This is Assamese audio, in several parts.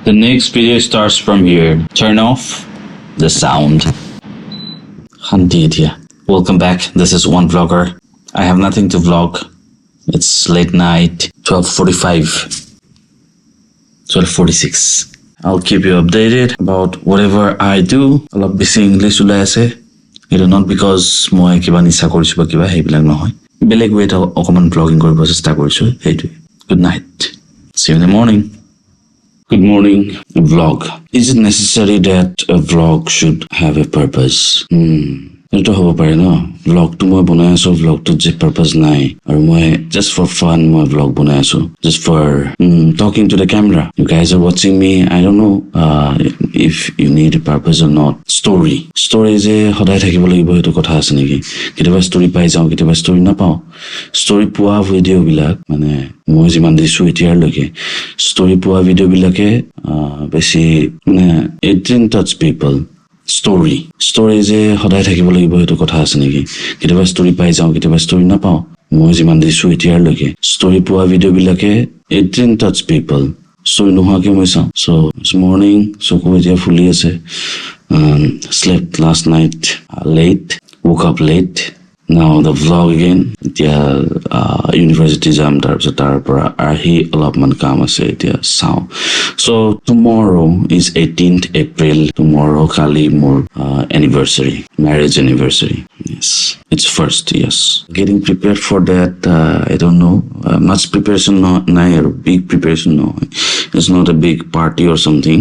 The next video starts from here. Turn off the sound. Handidia. Welcome back. This is One Vlogger. I have nothing to vlog. It's late night, 12:45. 12:46. I'll keep you updated about whatever I do. অলপ বেছি ইংলিছ ওলাই আছে। It is not because মই কিবা নিচা কৰিছো বা কিবা সেইবিলাক নহয়। বেলেগ ৱেত অকমান ব্লগিং কৰিব চেষ্টা কৰিছো সেইটোৱে। Good night. See you in the morning. Good morning. Vlog. Is it necessary that a vlog should have a purpose? এইটো হ'ব পাৰে ন ব্লগটো মই বনাই আছো ব্লগটোত যে পাৰপাছ নাই আৰু মই জাষ্ট ফৰ ফান মই ব্লগ বনাই আছো just for talking to the camera you guys are ৱাচিং me I don't know if you need a purpose or not story যে সদায় থাকিব লাগিব সেইটো কথা আছে নেকি কেতিয়াবা ষ্টৰি পাই যাওঁ কেতিয়াবা ষ্টৰি নাপাওঁ ষ্টৰি পোৱা ভিডিঅ'বিলাক মানে মই যিমান দিছো এতিয়ালৈকে ষ্টৰি পোৱা ভিডিঅ'বিলাকে বেছি মানে it didn't touch people story যে সদায় থাকিব লাগিব সেইটো কথা আছে নেকি কেতিয়াবা ষ্টৰি পাই যাওঁ কেতিয়াবা ষ্টৰি নাপাওঁ মই যিমান দিছো এতিয়ালৈকে ষ্টৰি পোৱা ভিডিঅ'বিলাকে it didn't touch people story নোহোৱাকে মই চাওঁ চ' মৰ্ণিং চকু এতিয়া ফুলি আছে slept last night late woke up late now the vlog again এতিয়া ইউনিভাৰ্চিটি যাম তাৰপিছত তাৰ পৰা আহি অলপমান কাম আছে এতিয়া চাওঁ so tomorrow is 18th April tomorrow কালি মোৰ marriage anniversary yes it's first yes getting prepared for that I don't know much preparation নাই আৰু big preparation নহয় it's not a big party or something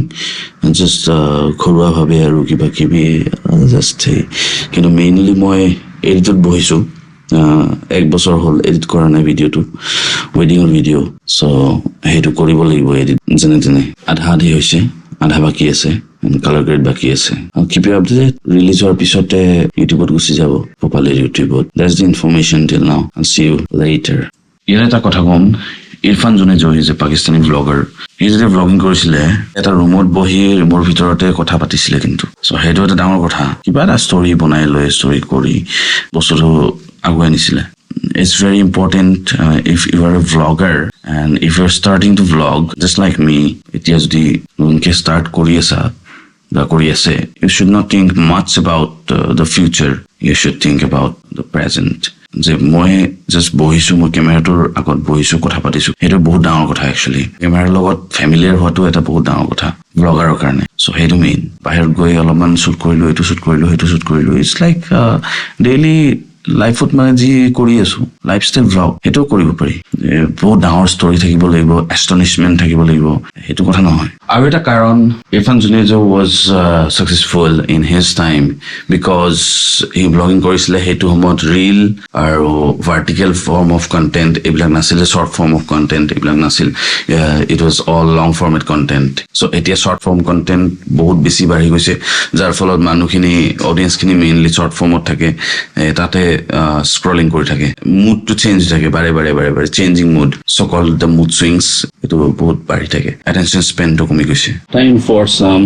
just ঘৰুৱা ভাৱে আৰু কিবা কিবি just কিন্তু mainly মই এডিটত বহিছো এক বছৰ হ'ল এডিট কৰা নাই ভিডিঅ'টো ৱেডিঙৰ ভিডিঅ' চ' সেইটো কৰিব লাগিব এডিট যেনে তেনে আধা হৈছে আধা বাকী আছে কালাৰ গ্ৰেড বাকী আছে কিপ ইউ আপডেটেড ৰিলিজ হোৱাৰ পিছতে ইউটিউবত গুচি যাব প্ৰপাৰলি ইউটিউবত that's the information till now and see you later ইয়াৰ এটা কথা ক'ম ইৰফান যোনে যে পাকিস্তানী ব্লগাৰ এই যেতিয়া ব্লগিং কৰিছিলে এটা ৰুমত বহি ৰুমৰ ভিতৰতে কথা পাতিছিলে কিন্তু চ' সেইটো এটা ডাঙৰ কথা কিবা এটা ষ্টৰি বনাই লৈ ষ্টৰি কৰি বস্তুটো আগুৱাই নিছিলে It's very important if you are a vlogger and if you're starting to vlog just like me এতিয়া যদি নতুনকে start কৰি আছা বা কৰি আছে you should not think much about the future you should think about the present যে মই জাষ্ট বহিছো মই কেমেৰাটোৰ আগত বহিছো কথা পাতিছো সেইটো বহুত ডাঙৰ কথা একচুৱেলি কেমেৰাৰ লগত ফেমিলিয়াৰ হোৱাটো এটা বহুত ডাঙৰ কথা ব্লগাৰৰ কাৰণে চ' সেইটো মেইন বাহিৰত গৈ অলপমান শ্বুট কৰিলো এইটো শ্বুট কৰিলো সেইটো শ্বুট কৰিলো ইটছ লাইক ডেইলি লাইফত মানে যি কৰি আছো লাইফষ্টাইল ব্লগ সেইটো কৰিব পাৰি বহুত ডাঙৰ ষ্টৰি থাকিব লাগিব এষ্টনিশমেণ্ট থাকিব লাগিব সেইটো কথা নহয় আৰু এটা কাৰণ Irfan Junejo was successful in his time because he blogging কৰিছিলে সেইটো সময়ত ৰিল আৰু ভাৰ্টিকেল ফৰ্ম অফ কণ্টেণ্ট এইবিলাক নাছিলে শ্বৰ্ট ফৰ্ম অফ কণ্টেণ্ট এইবিলাক নাছিল it was all long format content so' এতিয়া শ্বৰ্ট ফৰ্ম কণ্টেণ্ট বহুত বেছি বাঢ়ি গৈছে যাৰ ফলত মানুহখিনি অডিয়েঞ্চখিনি মেইনলি শ্বৰ্ট ফৰ্মত থাকে তাতে স্ক্ৰলিং কৰি থাকে মুডটো চেঞ্জ থাকে বাৰে changing mood so' called the mood swings এইটো বহুত বাঢ়ি থাকে এটেনশ্যন স্পেনটো কমি গৈছে time for some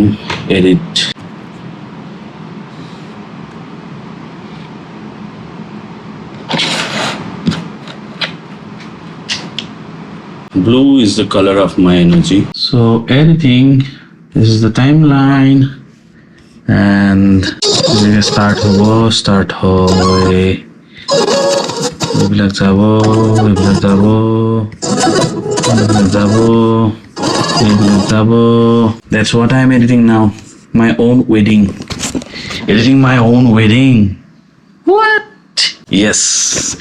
edit Blue is the color of my energy. So editing, this is the timeline and start hoy এইবিলাক যাব that's what I'm editing now my own wedding what yes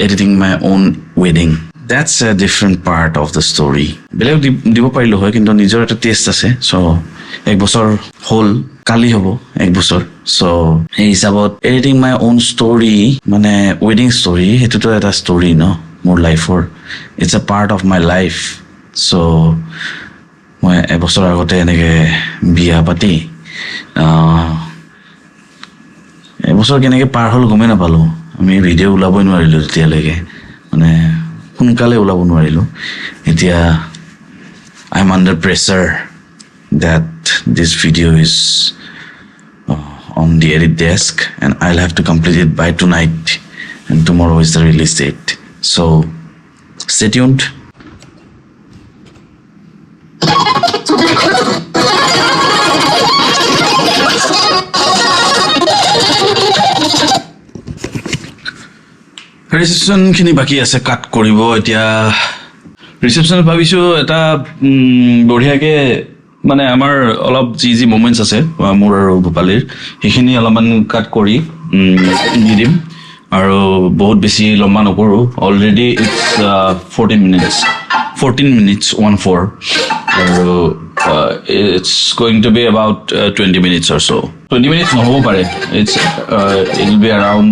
editing my own wedding that's a different part of the story বেলেগ দিব পাৰিলো হয় কিন্তু নিজৰ এটা টেষ্ট আছে চ' এক বছৰ হ'ল কালি হ'ব এক বছৰ চ' সেই হিচাপত এডিটিং মাই অ'ন ষ্টৰি মানে ৱেডিং ষ্টৰি সেইটোতো এটা ষ্টৰি ন মোৰ লাইফৰ it's a part of my life so' মই এবছৰ আগতে এনেকৈ বিয়া পাতি এবছৰ কেনেকৈ পাৰ হ'ল গমেই নাপালোঁ আমি ভিডিঅ' ওলাবই নোৱাৰিলোঁ তেতিয়ালৈকে মানে সোনকালে ওলাব নোৱাৰিলোঁ এতিয়া I am under pressure that this video is on the edit desk and I'll have to complete it by tonight and tomorrow is the release date so stay tuned ৰিচেপশ্যনখিনি বাকী আছে কাট কৰিব এতিয়া ৰিচেপশ্যনত ভাবিছোঁ এটা বঢ়িয়াকৈ মানে আমাৰ অলপ যি মমেণ্টছ আছে মোৰ আৰু ভূপালীৰ সেইখিনি অলপমান কাট কৰি দি দিম আৰু বহুত বেছি লম্বা নকৰোঁ অলৰেডি ইটছ 14 minutes 14 আৰু it's going to be about 20 minutes or so 20 minutes নহ'ব পাৰে it will be around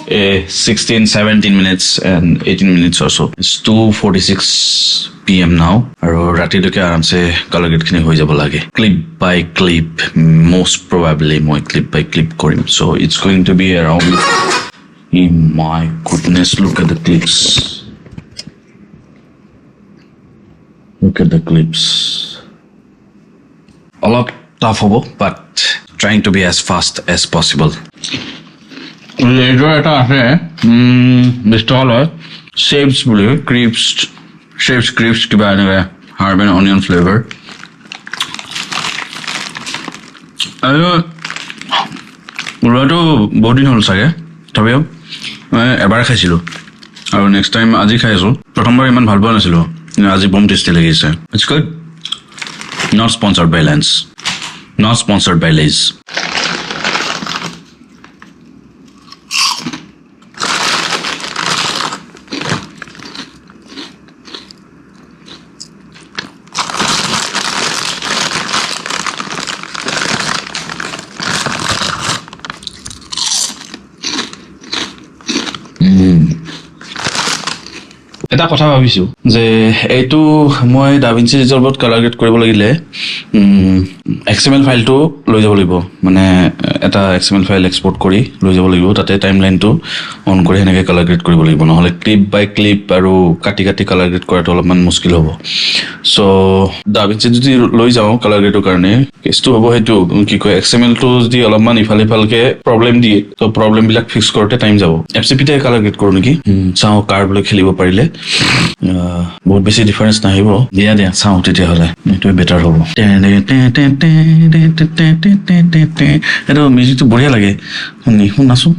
16-17 minutes and 18 minutes or so it's 2:46 p.m. now আৰু ৰাতিলৈকে আৰামছে কালাৰ গ্ৰেডখিনি হৈ যাব লাগে ক্লিপ বাই ক্লিপ most probably মই ক্লিপ বাই ক্লিপ কৰিম so it's going to be around my goodness look at the clips look at the clips অলপ tough হ'ব but trying to be as fast as possible এইটো এটা আছে বিষ্টলয় শেপছ বুলি ক্ৰিপছ কিবা এনেকৈ হাৰ্ব এণ্ড অনিয়ন ফ্লেভাৰ আৰু ওলোৱাটো বহুত দিন হ'ল চাগে তথাপিও মই এবাৰ খাইছিলোঁ আৰু নেক্সট টাইম আজি খাই আছোঁ প্ৰথমবাৰ ইমান ভাল পোৱা নাছিলোঁ আজি বম টেষ্টি লাগিছে it's good not sponsored by lens not sponsored by Lay's এটা কথা ভাবিছোঁ যে এইটো মই ডাভিঞ্চি ৰিজলভত কালাৰ গ্ৰেড কৰিব লাগিলে XML ফাইলটো লৈ যাব লাগিব মানে এটা XML ফাইল এক্সপৰ্ট কৰি লৈ যাব লাগিব তাতে টাইম লাইনটো অন কৰি সেনেকৈ কালাৰ গ্ৰেড কৰিব লাগিব নহ'লে ক্লিপ বাই ক্লিপ আৰু কাটি কালাৰ গ্ৰেড কৰাটো অলপমান মুস্কিল হ'ব চ' ডাভিঞ্চি যদি লৈ যাওঁ কালাৰ গ্ৰেডৰ কাৰণে কেছটো হ'ব সেইটো কি কয় XMLটো যদি অলপমান ইফালে ইফালকৈ প্ৰব্লেম দিয়ে ত' প্ৰব্লেমবিলাক ফিক্স কৰোঁতে টাইম যাব FCPতে কালাৰ গ্ৰেড কৰোঁ নেকি চাওঁ কাৰ্ভ লৈ খেলিব পাৰিলে বহুত বেছি ডিফাৰেঞ্চ নাহিব দিয়া চাওঁ তেতিয়াহ'লে এইটোৱে বেটাৰ হ'ব এইটো মিউজিকটো বঢ়িয়া লাগে শুনাচোন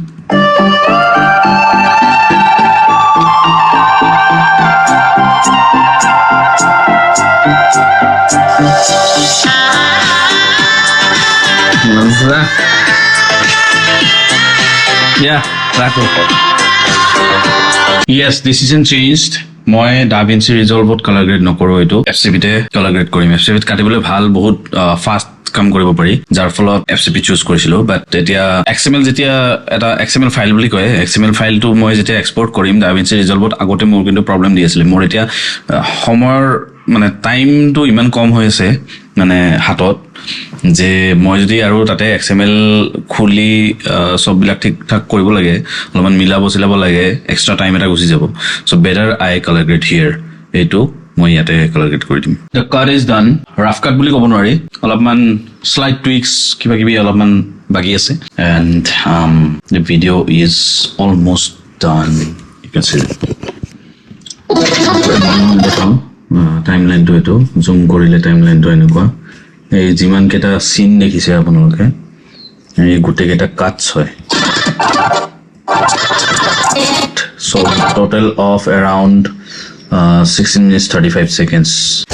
Yes, decision changed. মই ডাভিঞ্চি ৰিজলভত কালাৰ গ্ৰেড নকৰোঁ এইটো FCPতে কালাৰ গ্ৰেড কৰিম FCPত কাটিবলৈ ভাল বহুত ফাষ্ট কাম কৰিব পাৰি যাৰ ফলত FCP চুজ কৰিছিলোঁ বাট এতিয়া XML যেতিয়া এটা XML ফাইল বুলি কয় XML ফাইলটো মই যেতিয়া এক্সপৰ্ট কৰিম ডাভিঞ্চি ৰিজলভত আগতে মোৰ কিন্তু প্ৰব্লেম দি আছিলে মোৰ এতিয়া সময়ৰ মানে টাইমটো ইমান কম হৈ আছে মানে হাতত যে মই যদি আৰু তাতে XML খুলি চববিলাক ঠিক ঠাক কৰিব লাগে অলপমান চিলাব লাগে এক্সট্ৰা টাইম এটা গুচি যাব so' better I colour grade here এইটো মই ইয়াতে কালাৰ গ্ৰেড কৰি দিম the cut is done rough cut বুলি ক'ব নোৱাৰি অলপমান শ্লাইট টুইক্স কিবা কিবি অলপমান বাকী আছে and the video' is almost done you can see time লাইনটো এইটো জুম কৰিলে টাইম লাইনটো এনেকুৱা এই যিমানকেইটা চিন দেখিছে আপোনালোকে এই গোটেইকেইটা কাটছ হয় so total of around 16 minutes 35 seconds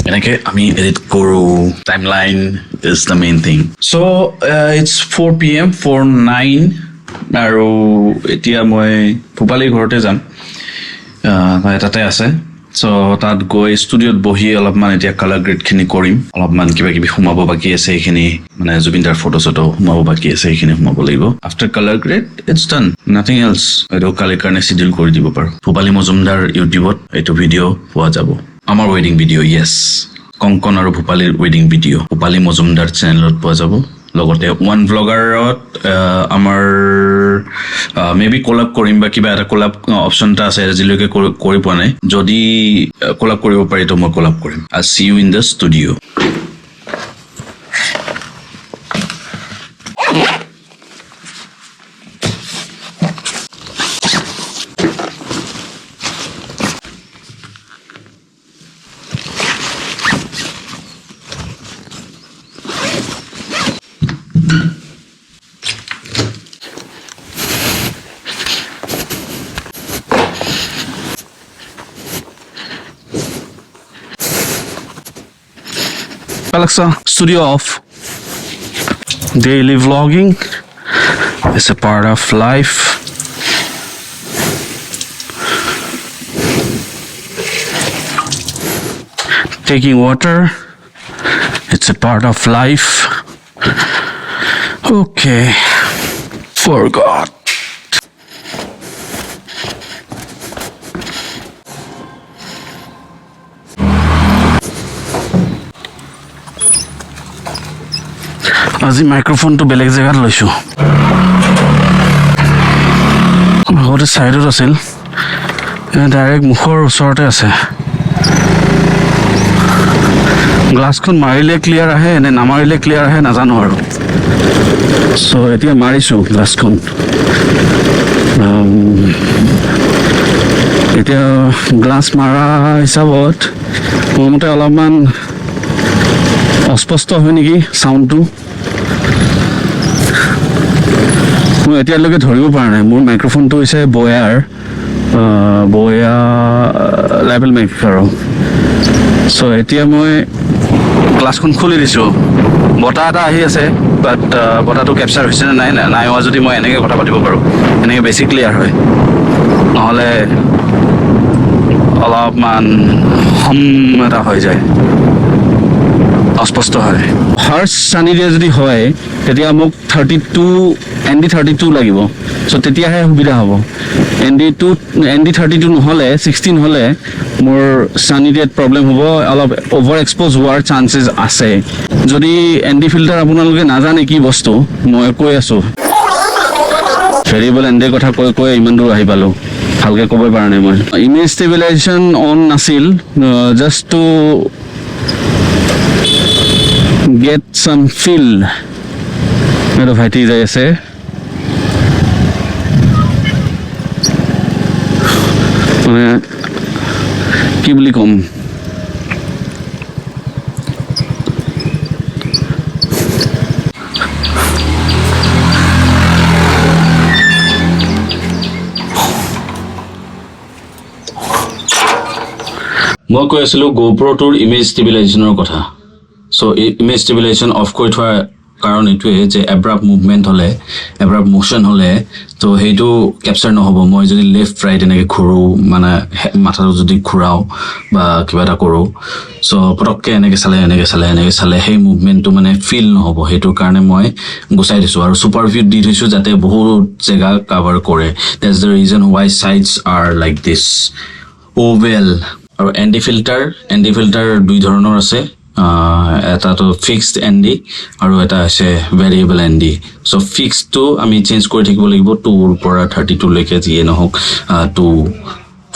এনেকে আমি এডিট কৰোঁ timeline is the main thing so it's 4 p.m. 4:09 আৰু এতিয়া মই ভূপালী ঘৰতে যাম তাতে আছে চ' তাত গৈ ষ্টুডিঅ'ত বহি অলপমান এতিয়া কালাৰ গ্ৰেডখিনি কৰিম অলপমান কিবা কিবি সোমাব বাকী আছে সেইখিনি মানে জুবিনদাৰ ফটো চটো সোমাব বাকী আছে সেইখিনি সোমাব লাগিব after colour grade it's done nothing else এইটো কালিৰ কাৰণে চিডিউল কৰি দিব পাৰোঁ ভূপালী মজুমদাৰ ইউটিউবত এইটো ভিডিঅ' পোৱা যাব আমাৰ ৱেডিং ভিডিঅ' য়েছ কংকন আৰু ভূপালীৰ ৱেডিং ভিডিঅ' ভূপালী মজুমদাৰ চেনেলত পোৱা যাব লগতে ওৱান ব্লগাৰত আমাৰ মেবি কোলাব কৰিম বা কিবা এটা কোলাব অপশ্যন এটা আছে আজিলৈকে কৰি পোৱা নাই যদি কোলাব কৰিব পাৰি তো মই কোলাব কৰিম I see you in the studio' Alexa, studio off. Daily vlogging is a part of life. Taking water, it's a part of life. Okay, forgot. আজি মাইক্ৰফোনটো বেলেগ জেগাত লৈছোঁ আগতে চাইডত আছিল ডাইৰেক্ট মুখৰ ওচৰতে আছে গ্লাছখন মাৰিলে ক্লিয়াৰ আহে নে নামাৰিলে ক্লিয়াৰ আহে নাজানো আৰু চ' এতিয়া মাৰিছোঁ গ্লাছখন এতিয়া গ্লাছ মাৰা হিচাপত মোৰ মতে অলপমান অস্পষ্ট হয় নেকি চাউণ্ডটো মই এতিয়ালৈকে ধৰিব পৰা নাই মোৰ মাইক্ৰফোনটো হৈছে বয়াৰ লেভেল মেকাৰৰ চ' এতিয়া মই গ্লাছখন খুলি দিছোঁ বতাহ এটা আহি আছে বাট বতাহটো কেপচাৰ হৈছে নে নাই হোৱা যদি মই এনেকৈ কথা পাতিব পাৰোঁ এনেকৈ বেছি ক্লিয়াৰ হয় নহ'লে অলপমান হম এটা হৈ যায় অস্পষ্ট হয় হাৰ্ছ চানি ডে যদি হয় তেতিয়া মোক 32 লাগিব চ' তেতিয়াহে সুবিধা হ'ব ND32 নহ'লে 16 হ'লে মোৰ চানি ডেত প্ৰব্লেম হ'ব অলপ অভাৰ এক্সপ'জ হোৱাৰ চান্সেছ আছে যদি ND ফিল্টাৰ আপোনালোকে নাজানে কি বস্তু মই কৈ আছোঁ ভেৰিয়েবল ND কথা কৈ ইমান দূৰ আহি পালোঁ ভালকৈ ক'বই পৰা নাই মই ইমেজ ষ্টেবিলাইজেশ্যন অন নাছিল just to get some feel मेरो भाइटी যাই আছে মানে কি বুলি কম মই কৈ আছিলোঁ GoPro-টোৰ ইমেজ ষ্টেবিলাইজেশ্যনৰ কথা চ' ইমেজ ষ্টেবিলাইজেশ্যন অফ কৰি থোৱাৰ কাৰণ এইটোৱে যে এব্ৰাপ্ট মুভমেণ্ট হ'লে এব্ৰাপ্ট মোশ্যন হ'লে তো সেইটো কেপচাৰ নহ'ব মই যদি লেফ্ট ৰাইট এনেকৈ ঘূৰোঁ মানে মাথাটো যদি ঘূৰাওঁ বা কিবা এটা কৰোঁ চ' পটককৈ এনেকৈ চালে সেই মুভমেণ্টটো মানে ফিল নহ'ব সেইটোৰ কাৰণে মই গুচাই দিছোঁ আৰু ছুপাৰ ভিউত দি থৈছোঁ যাতে বহুত জেগা কাভাৰ কৰে that's the reason why sides are like this oval আৰু ND ফিল্টাৰ দুই ধৰণৰ আছে এটাটো ফিক্সড ND আৰু এটা আছে ভেৰিয়েবল ND চ' ফিক্সডটো আমি চেঞ্জ কৰি থাকিব লাগিব 2ৰ পৰা 32লৈকে যিয়ে নহওক 2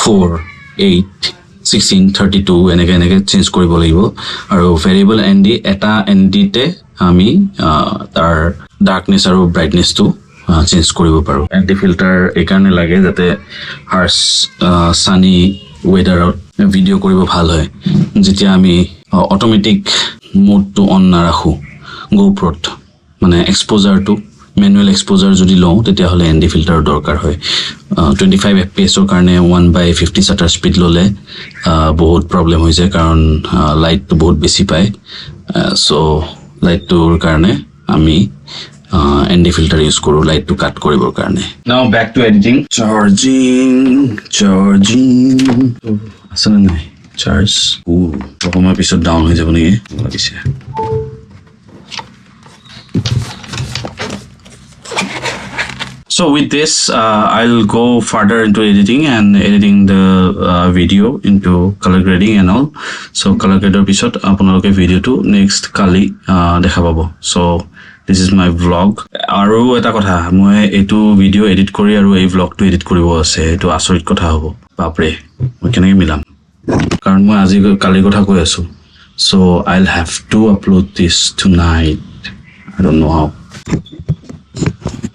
4 8 16 32 এনেকৈ চেঞ্জ কৰিব লাগিব আৰু ভেৰিয়েবল ND এটা NDতে আমি তাৰ ডাৰ্কনেছ আৰু ব্ৰাইটনেছটো চেঞ্জ কৰিব পাৰোঁ ND ফিল্টাৰ এইকাৰণে লাগে যাতে হাৰ্ছ ছানি ৱেডাৰত ভিডিঅ' কৰিব ভাল হয় যেতিয়া আমি অট'মেটিক মোডটো অন নাৰাখোঁ GoPro-ত মানে এক্সপ'জাৰটো মেনুৱেল এক্সপ'জাৰ যদি লওঁ তেতিয়াহ'লে ND ফিল্টাৰৰ দৰকাৰ হয় 25 FPS-ৰ কাৰণে 1/50 শ্বাটাৰ স্পীড ল'লে বহুত প্ৰব্লেম হৈ যায় কাৰণ লাইটটো বহুত বেছি পায় চ' লাইটটোৰ কাৰণে আমি ND ফিল্টাৰ ইউজ কৰোঁ লাইটটো কাট কৰিবৰ কাৰণে নাও বেক টু এডিটিং চাৰ্জিং আছেনে নাই চাৰ্জ অকণমান পিছত ডাউন হৈ যাব নেকি লাগিছে So with this, I'll go further into editing the video into color grading and all. So color grader pisot apunaloke video to next kali dekha pabo. So this is my vlog. Aru eta kotha moi etu video edit kori aru ei vlog to edit koribo ase etu asorit kotha hobo bapre moi kenake milam karon moi aji kali kotha koi asu so I'll have to upload this tonight. I don't know how.